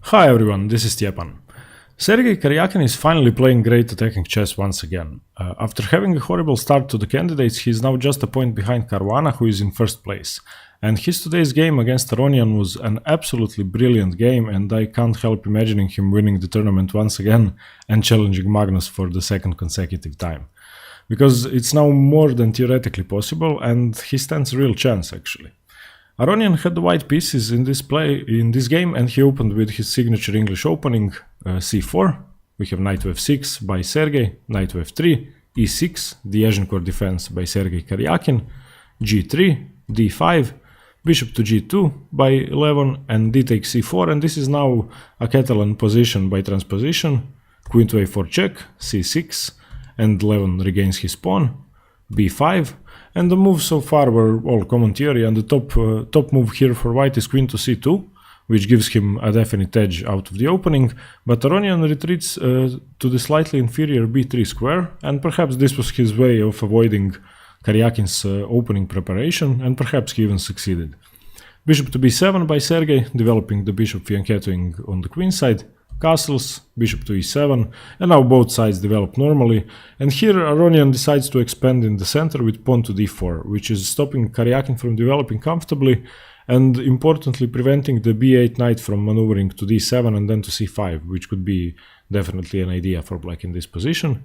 Hi everyone, this is Stjepan. Sergey Karjakin is finally playing great attacking chess once again. After having a horrible start to the candidates, he is now just a point behind Caruana, who is in first place. And his today's game against Aronian was an absolutely brilliant game, and I can't help imagining him winning the tournament once again and challenging Magnus for the second consecutive time. Because it's now more than theoretically possible, and he stands a real chance actually. Aronian had the white pieces in this game, and he opened with his signature English opening, c4. We have knight to f6 by Sergey, knight to f3, e6, the Agincourt defense by Sergey Karjakin, g3, d5, bishop to g2 by Levon, and d takes c4, and this is now a Catalan position by transposition, queen to a4 check, c6, and Levon regains his pawn, b5, and the moves so far were all common theory, and the top move here for white is queen to c2, which gives him a definite edge out of the opening, but Aronian retreats to the slightly inferior b3 square, and perhaps this was his way of avoiding Karjakin's opening preparation, and perhaps he even succeeded. Bishop to b7 by Sergey, developing the bishop fianchettoing on the queen side, castles, bishop to e7, and now both sides develop normally, and here Aronian decides to expand in the center with pawn to d4, which is stopping Karjakin from developing comfortably, and importantly preventing the b8 knight from maneuvering to d7 and then to c5, which could be definitely an idea for black in this position.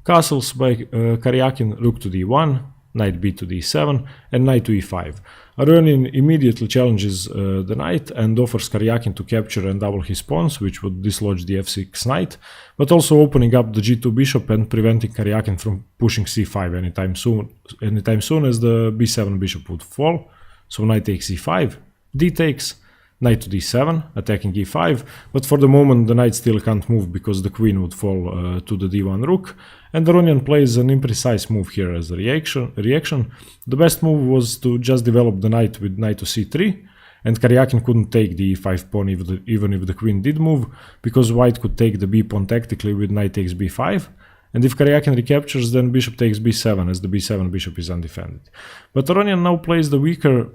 Castles by Karjakin, rook to d1, knight b to d7, and knight to e5. Aronian immediately challenges the knight and offers Karjakin to capture and double his pawns, which would dislodge the f6 knight, but also opening up the g2 bishop and preventing Karjakin from pushing c5 anytime soon, as the b7 bishop would fall. So knight takes e5, d takes, knight to d7, attacking e5, but for the moment the knight still can't move because the queen would fall to the d1 rook, and Aronian plays an imprecise move here as a reaction. The best move was to just develop the knight with knight to c3, and Karjakin couldn't take the e5 pawn even if the queen did move, because white could take the b pawn tactically with knight takes b5, and if Karjakin recaptures, then bishop takes b7, as the b7 bishop is undefended. But Aronian now plays the weaker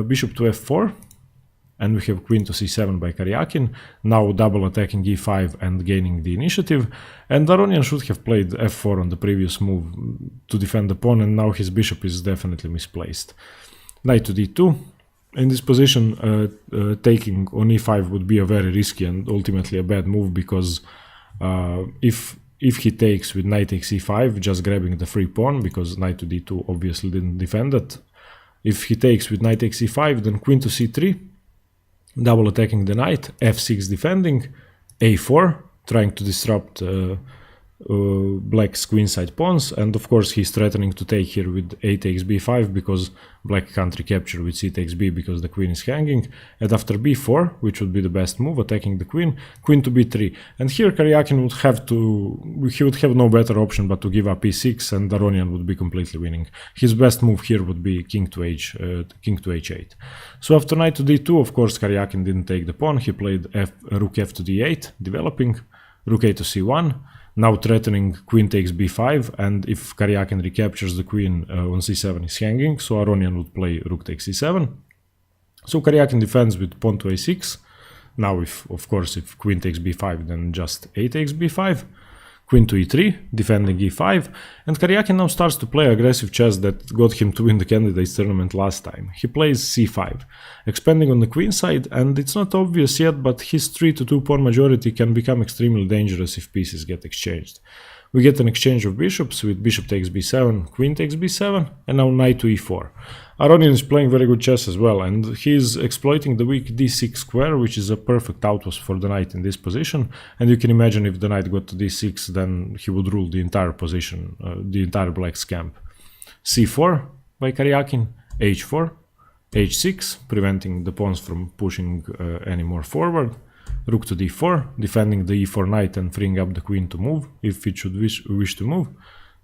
bishop to f4, and we have queen to c7 by Karjakin, now double attacking e5 and gaining the initiative, and Aronian should have played f4 on the previous move to defend the pawn, and now his bishop is definitely misplaced. Knight to d2. In this position, taking on e5 would be a very risky and ultimately a bad move, because if he takes with knight takes e5, just grabbing the free pawn, because knight to d2 obviously didn't defend it. If he takes with knight takes e5, then queen to c3, double attacking the knight, f6 defending, a4, trying to disrupt black's queenside pawns, and of course he's threatening to take here with a takes b5, because black can't recapture with c takes b because the queen is hanging, and after b4, which would be the best move, attacking the queen, queen to b3, and here Karjakin would have no better option but to give up e6, and Aronian would be completely winning. His best move here would be king to h8. So after knight to d2, of course Karjakin didn't take the pawn, he played rook f to d8, developing, rook a to c1, now threatening queen takes b5, and if Karjakin recaptures the queen on c7 is hanging, so Aronian would play rook takes c7. So Karjakin defends with pawn to a6. Now if queen takes b5, then just a takes b5. Queen to e3, defending e5, and Karjakin now starts to play aggressive chess that got him to win the candidates tournament last time. He plays c5, expanding on the queen side, and it's not obvious yet, but his 3-2 pawn majority can become extremely dangerous if pieces get exchanged. We get an exchange of bishops with bishop takes b7, queen takes b7, and now knight to e4. Aronian is playing very good chess as well, and he is exploiting the weak d6 square, which is a perfect outpost for the knight in this position, and you can imagine if the knight got to d6, then he would rule the entire position, the entire black's camp. c4 by Karjakin, h4, h6, preventing the pawns from pushing any more forward, rook to d4, defending the e4 knight and freeing up the queen to move, if it should wish to move,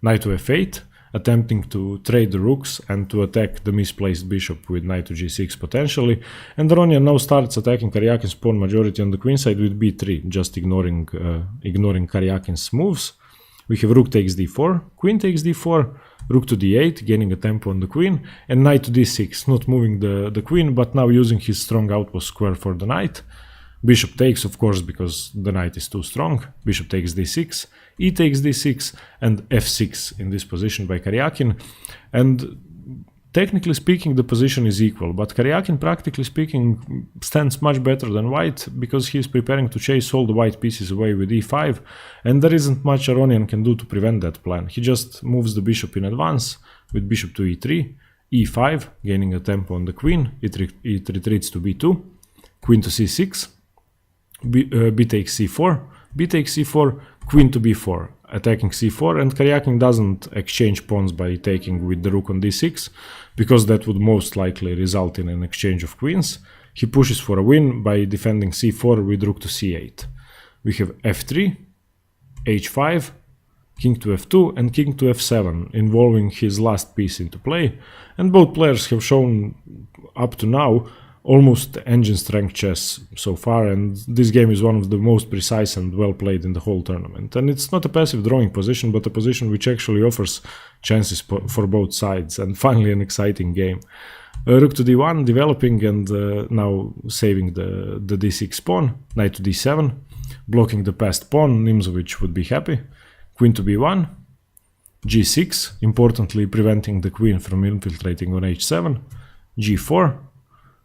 knight to f8, attempting to trade the rooks and to attack the misplaced bishop with knight to g6 potentially, and Aronian now starts attacking Karjakin's pawn majority on the queen side with b3, just ignoring Karjakin's moves. We have rook takes d4, queen takes d4, rook to d8, gaining a tempo on the queen, and knight to d6, not moving the queen, but now using his strong outpost square for the knight. Bishop takes, of course, because the knight is too strong. Bishop takes d6, e takes d6, and f6 in this position by Karjakin. And technically speaking, the position is equal, but Karjakin, practically speaking, stands much better than white because he is preparing to chase all the white pieces away with e5, and there isn't much Aronian can do to prevent that plan. He just moves the bishop in advance with bishop to e3, e5, gaining a tempo on the queen. It retreats to b2, queen to c6, b takes c4, b takes c4, queen to b4, attacking c4, and Karjakin doesn't exchange pawns by taking with the rook on d6, because that would most likely result in an exchange of queens. He pushes for a win by defending c4 with rook to c8. We have f3, h5, king to f2, and king to f7, involving his last piece into play, and both players have shown up to now almost engine strength chess so far, and this game is one of the most precise and well played in the whole tournament. And it's not a passive drawing position, but a position which actually offers chances for both sides, and finally an exciting game. Rook to d1 developing, and now saving the d6 pawn, knight to d7, blocking the passed pawn. Nimzowitsch would be happy. Queen to b1, g6, importantly preventing the queen from infiltrating on h7, g4,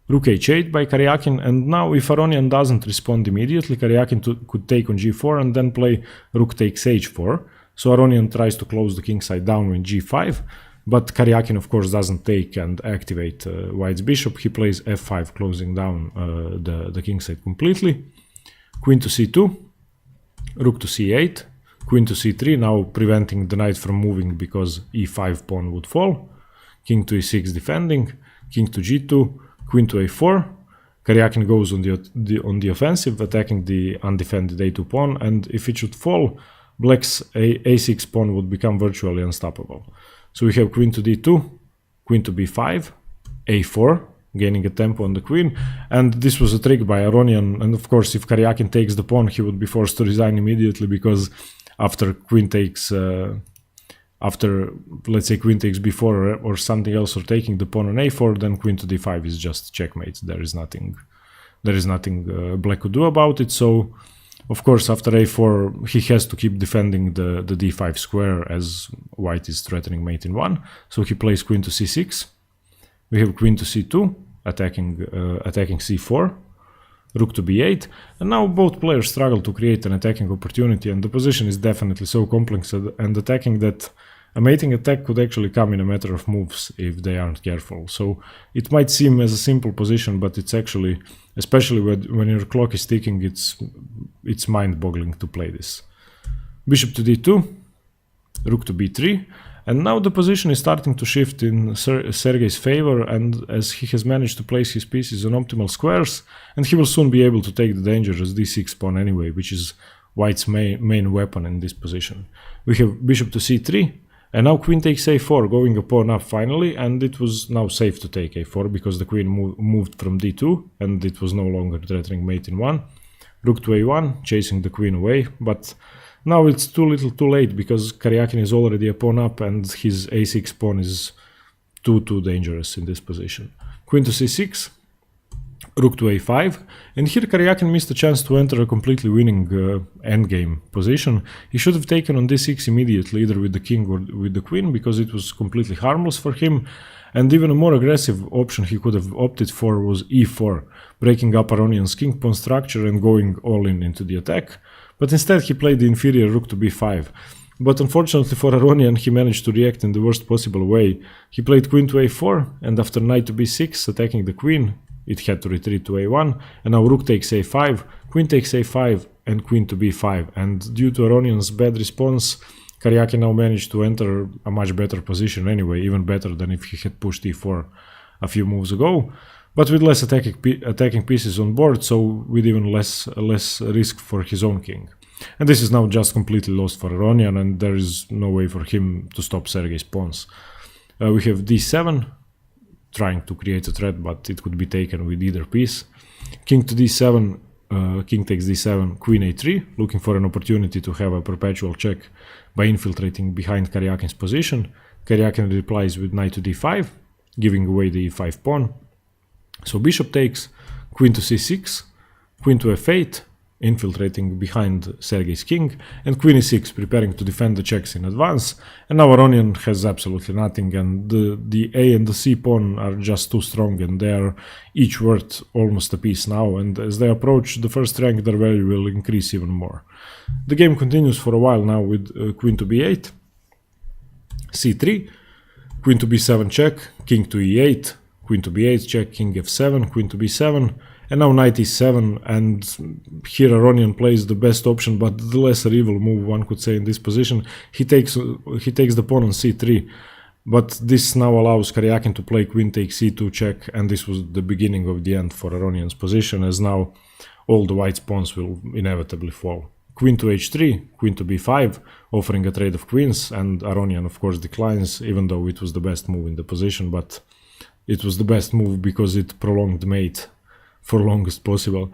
rook h8 by Karjakin, and now if Aronian doesn't respond immediately, Karjakin could take on g4 and then play rook takes h4. So Aronian tries to close the kingside down with g5, but Karjakin of course doesn't take and activate white's bishop. He plays f5, closing down the kingside completely. Queen to c2, rook to c8, queen to c3, now preventing the knight from moving because e5 pawn would fall. King to e6 defending, king to g2, queen to a4. Karjakin goes on the offensive, attacking the undefended a2 pawn, and if it should fall, black's a6 pawn would become virtually unstoppable. So we have queen to d2, queen to b5, a4, gaining a tempo on the queen, and this was a trick by Aronian, and of course if Karjakin takes the pawn, he would be forced to resign immediately, because after queen takes after, let's say, queen takes b4 or something else, or taking the pawn on a4, then queen to d5 is just checkmate. There is nothing black could do about it. So of course after a4 he has to keep defending the d5 square, as white is threatening mate in 1. So he plays queen to c6. We have queen to c2, attacking c4, rook to b8, and now both players struggle to create an attacking opportunity, and the position is definitely so complex and attacking that a mating attack could actually come in a matter of moves if they aren't careful. So it might seem as a simple position, but it's actually, especially when your clock is ticking, it's mind-boggling to play this. Bishop to d2, rook to b3, and now the position is starting to shift in Sergey's favor, and as he has managed to place his pieces on optimal squares, and he will soon be able to take the dangerous d6 pawn anyway, which is white's main weapon in this position. We have bishop to c3, and now queen takes a4, going a pawn up finally, and it was now safe to take a4 because the queen moved from d2, and it was no longer threatening mate in 1. Rook to a1, chasing the queen away, but now it's too little too late, because Karjakin is already a pawn up and his a6 pawn is too dangerous in this position. Queen to c6, rook to a5, and here Karjakin missed a chance to enter a completely winning endgame position. He should have taken on d6 immediately, either with the king or with the queen, because it was completely harmless for him. And even a more aggressive option he could have opted for was e4, breaking up Aronian's king pawn structure and going all in into the attack. But instead he played the inferior rook to b5. But unfortunately for Aronian, he managed to react in the worst possible way. He played queen to a4, and after knight to b6, attacking the queen, it had to retreat to a1, and now rook takes a5, queen takes a5, and queen to b5. And due to Aronian's bad response, Karjakin now managed to enter a much better position anyway, even better than if he had pushed e4 a few moves ago, but with less attacking pieces on board, so with even less risk for his own king. And this is now just completely lost for Aronian, and there is no way for him to stop Sergey's pawns. We have d7, trying to create a threat, but it could be taken with either piece. King to d7, king takes d7, queen a3, looking for an opportunity to have a perpetual check by infiltrating behind Karjakin's position. Karjakin replies with knight to d5, giving away the e5 pawn. So bishop takes, queen to c6, queen to f8, infiltrating behind Sergey's king, and queen e6, preparing to defend the checks in advance. And now Aronian has absolutely nothing, and the a and the c pawn are just too strong, and they are each worth almost a piece now, and as they approach the first rank, their value will increase even more. The game continues for a while now with queen to b8, c3, queen to b7 check, king to e8, queen to b8 check, king f7, queen to b7, and now knight e7, and here Aronian plays the best option, but the lesser evil move, one could say, in this position. He takes the pawn on c3, but this now allows Karjakin to play queen takes c2 check, and this was the beginning of the end for Aronian's position, as now all the white pawns will inevitably fall. Queen to h3, queen to b5, offering a trade of queens, and Aronian of course declines, even though it was the best move in the position, but it was the best move because it prolonged mate for longest possible.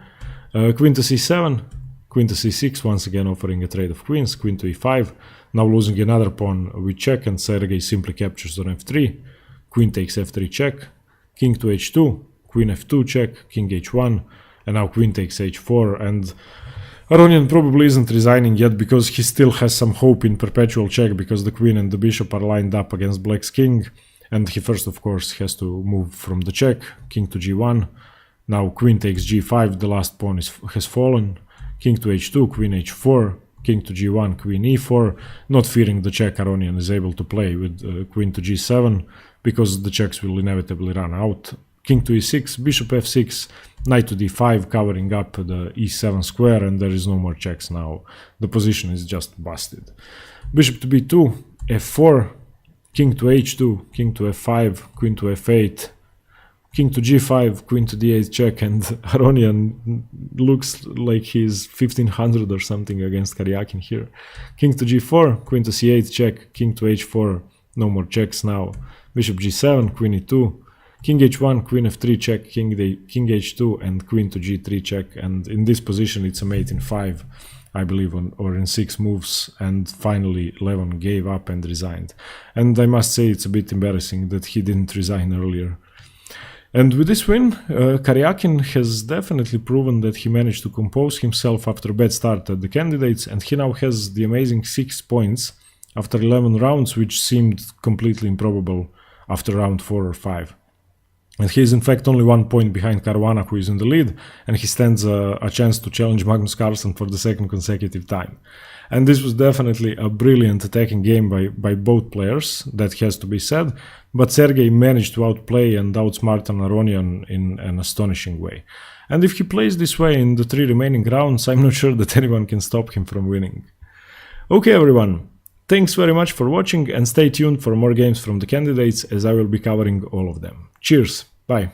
Queen to c7, queen to c6, once again offering a trade of queens, queen to e5, now losing another pawn with check, and Sergey simply captures on f3, queen takes f3 check, king to h2, queen f2 check, king h1, and now queen takes h4, and Aronian probably isn't resigning yet because he still has some hope in perpetual check, because the queen and the bishop are lined up against black's king, and he first of course has to move from the check, king to g1, now queen takes g5, the last pawn has fallen, king to h2, queen h4, king to g1, queen e4, not fearing the check Aronian is able to play with queen to g7, because the checks will inevitably run out, king to e6, bishop f6, knight to d5, covering up the e7 square, and there is no more checks now, the position is just busted. Bishop to b2, f4, king to h2, king to f5, queen to f8, king to g5, queen to d8 check, and Aronian looks like he's 1500 or something against Karjakin here. King to g4, queen to c8 check, king to h4, no more checks now. Bishop g7, queen e2, king h1, queen f3 check, king h2, and queen to g3 check. And in this position it's a mate in 5, I believe, or in 6 moves, and finally Levon gave up and resigned. And I must say it's a bit embarrassing that he didn't resign earlier. And with this win, Karjakin has definitely proven that he managed to compose himself after a bad start at the candidates, and he now has the amazing 6 points after 11 rounds, which seemed completely improbable after round 4 or 5. And he is in fact only 1 point behind Caruana, who is in the lead, and he stands a chance to challenge Magnus Carlsen for the 2nd consecutive time. And this was definitely a brilliant attacking game by both players, that has to be said, but Sergey managed to outplay and outsmart Aronian in an astonishing way. And if he plays this way in the 3 remaining rounds, I'm not sure that anyone can stop him from winning. Okay everyone, thanks very much for watching, and stay tuned for more games from the candidates, as I will be covering all of them. Cheers, bye!